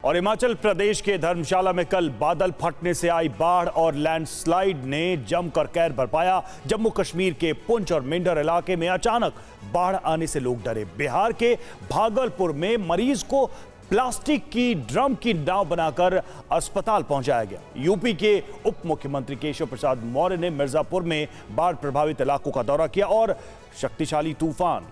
और हिमाचल प्रदेश के धर्मशाला में कल बादल फटने से आई बाढ़ और लैंडस्लाइड ने जमकर कहर बरपाया। जम्मू कश्मीर के पुंछ और मेंढर इलाके में अचानक बाढ़ आने से लोग डरे। बिहार के भागलपुर में मरीज को प्लास्टिक की ड्रम की नाव बनाकर अस्पताल पहुंचाया गया। यूपी के उप मुख्यमंत्री केशव प्रसाद मौर्य ने मिर्जापुर में बाढ़ प्रभावित इलाकों का दौरा किया और शक्तिशाली तूफान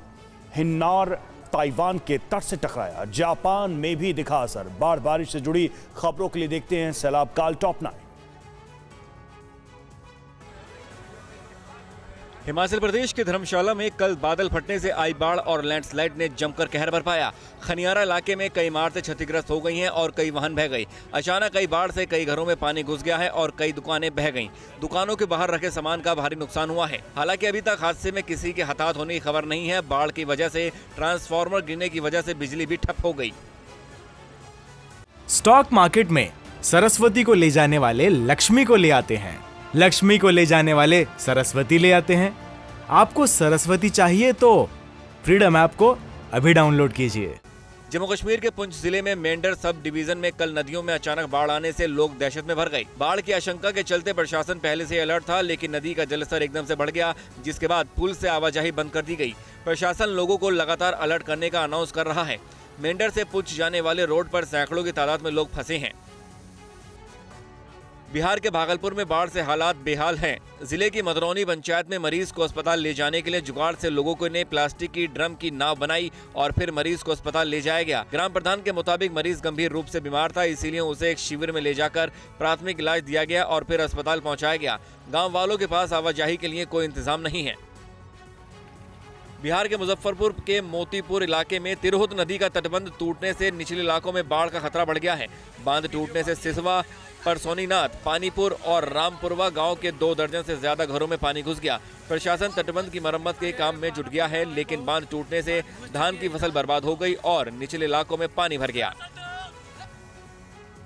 हिन्नार ताइवान के तट से टकराया। जापान में भी दिखा असर। बाढ़ बारिश से जुड़ी खबरों के लिए देखते हैं सैलाब काल टॉप 9। हिमाचल प्रदेश के धर्मशाला में कल बादल फटने से आई बाढ़ और लैंडस्लाइड ने जमकर कहर बरपाया। खनियारा इलाके में कई इमारतें क्षतिग्रस्त हो गई हैं और कई वाहन बह गई। अचानक कई बाढ़ से कई घरों में पानी घुस गया है और कई दुकानें बह गईं। दुकानों के बाहर रखे सामान का भारी नुकसान हुआ है। हालांकि अभी तक हादसे में किसी के हताहत होने की खबर नहीं है। बाढ़ की वजह से ट्रांसफार्मर गिरने की वजह से बिजली भी ठप हो गई। स्टॉक मार्केट में सरस्वती को ले जाने वाले लक्ष्मी को ले आते हैं, लक्ष्मी को ले जाने वाले सरस्वती ले आते हैं। आपको सरस्वती चाहिए तो फ्रीडम ऐप को अभी डाउनलोड कीजिए। जम्मू कश्मीर के पुंछ जिले में मेंढर सब डिवीजन में कल नदियों में अचानक बाढ़ आने से लोग दहशत में भर गए। बाढ़ की आशंका के चलते प्रशासन पहले से अलर्ट था, लेकिन नदी का जलस्तर एकदम से बढ़ गया, जिसके बाद पुल से आवाजाही बंद कर दी गई। प्रशासन लोगों को लगातार अलर्ट करने का अनाउंस कर रहा है। मेंढर से पुंछ जाने वाले रोड पर सैकड़ों की तादाद में लोग फंसे हैं। बिहार के भागलपुर में बाढ़ से हालात बेहाल हैं। जिले की मदरौनी पंचायत में मरीज को अस्पताल ले जाने के लिए जुगाड़ से लोगों को ने प्लास्टिक की ड्रम की नाव बनाई और फिर मरीज को अस्पताल ले जाया गया। ग्राम प्रधान के मुताबिक मरीज गंभीर रूप से बीमार था, इसीलिए उसे एक शिविर में ले जाकर प्राथमिक इलाज दिया गया और फिर अस्पताल पहुंचाया गया। गाँव वालों के पास आवाजाही के लिए कोई इंतजाम नहीं है। बिहार के मुजफ्फरपुर के मोतीपुर इलाके में तिरहुत नदी का तटबंध टूटने से निचले इलाकों में बाढ़ का खतरा बढ़ गया है। बांध टूटने से सिसवा, परसोनीनाथ, पानीपुर और रामपुरवा गांव के 2 दर्जन से ज्यादा घरों में पानी घुस गया। प्रशासन तटबंध की मरम्मत के काम में जुट गया है, लेकिन बांध टूटने से धान की फसल बर्बाद हो गई और निचले इलाकों में पानी भर गया।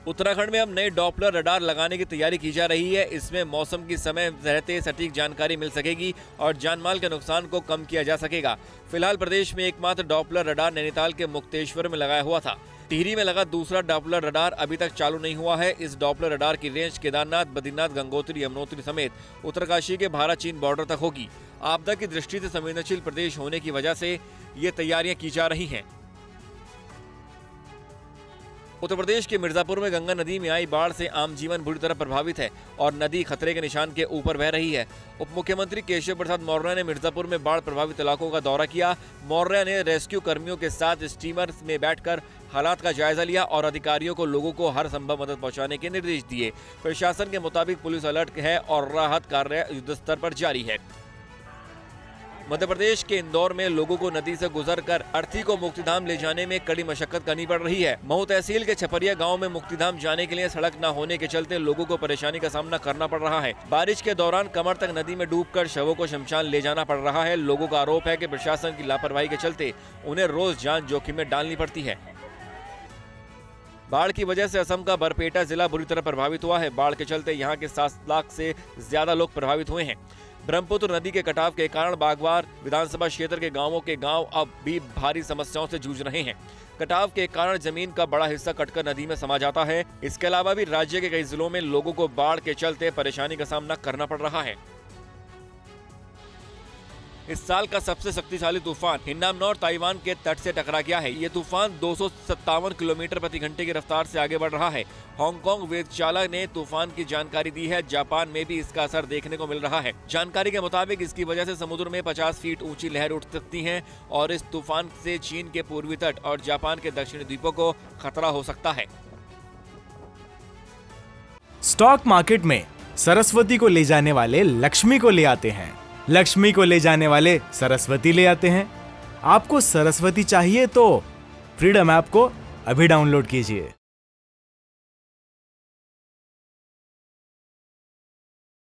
उत्तराखंड में अब नए डॉपलर रडार लगाने की तैयारी की जा रही है। इसमें मौसम की समय रहते सटीक जानकारी मिल सकेगी और जानमाल के नुकसान को कम किया जा सकेगा। फिलहाल प्रदेश में एकमात्र डॉपलर रडार नैनीताल के मुक्तेश्वर में लगाया हुआ था। टिहरी में लगा दूसरा डॉपलर रडार अभी तक चालू नहीं हुआ है। इस डॉपलर रडार की रेंज केदारनाथ, बद्रीनाथ, गंगोत्री, यमुनोत्री समेत उत्तरकाशी के भारत चीन बॉर्डर तक होगी। आपदा की दृष्टि से संवेदनशील प्रदेश होने की वजह से ये तैयारियां की जा रही हैं। उत्तर प्रदेश के मिर्जापुर में गंगा नदी में आई बाढ़ से आम जीवन बुरी तरह प्रभावित है और नदी खतरे के निशान के ऊपर बह रही है। उप मुख्यमंत्री केशव प्रसाद मौर्य ने मिर्जापुर में बाढ़ प्रभावित इलाकों का दौरा किया। मौर्य ने रेस्क्यू कर्मियों के साथ स्टीमर में बैठकर हालात का जायजा लिया और अधिकारियों को लोगों को हर संभव मदद पहुंचाने के निर्देश दिए। प्रशासन के मुताबिक पुलिस अलर्ट है और राहत कार्य युद्ध स्तर पर जारी है। मध्य प्रदेश के इंदौर में लोगों को नदी से गुजरकर अर्थी को मुक्तिधाम ले जाने में कड़ी मशक्कत करनी पड़ रही है। महू तहसील के छपरिया गांव में मुक्तिधाम जाने के लिए सड़क न होने के चलते लोगों को परेशानी का सामना करना पड़ रहा है। बारिश के दौरान कमर तक नदी में डूबकर शवों को शमशान ले जाना पड़ रहा है। लोगों का आरोप है कि प्रशासन की लापरवाही के चलते उन्हें रोज जान जोखिम में डालनी पड़ती है। बाढ़ की वजह से असम का बरपेटा जिला बुरी तरह प्रभावित हुआ है। बाढ़ के चलते यहाँ के 7 लाख से ज्यादा लोग प्रभावित हुए हैं। ब्रह्मपुत्र नदी के कटाव के कारण बागवार विधानसभा क्षेत्र के गांवों के गांव अब भी भारी समस्याओं से जूझ रहे हैं। कटाव के कारण जमीन का बड़ा हिस्सा कटकर नदी में समा जाता है। इसके अलावा भी राज्य के कई जिलों में लोगों को बाढ़ के चलते परेशानी का सामना करना पड़ रहा है। इस साल का सबसे शक्तिशाली तूफान हिन्नार ताइवान के तट से टकरा गया है। ये तूफान 257 किलोमीटर प्रति घंटे की रफ्तार से आगे बढ़ रहा है। हांगकांग वेधशाला ने तूफान की जानकारी दी है। जापान में भी इसका असर देखने को मिल रहा है। जानकारी के मुताबिक इसकी वजह से समुद्र में 50 फीट ऊंची लहर उठ सकती है और इस तूफान से चीन के पूर्वी तट और जापान के दक्षिणी द्वीपों को खतरा हो सकता है। स्टॉक मार्केट में सरस्वती को ले जाने वाले लक्ष्मी को ले आते हैं, लक्ष्मी को ले जाने वाले सरस्वती ले आते हैं। आपको सरस्वती चाहिए तो फ्रीडम ऐप को अभी डाउनलोड कीजिए।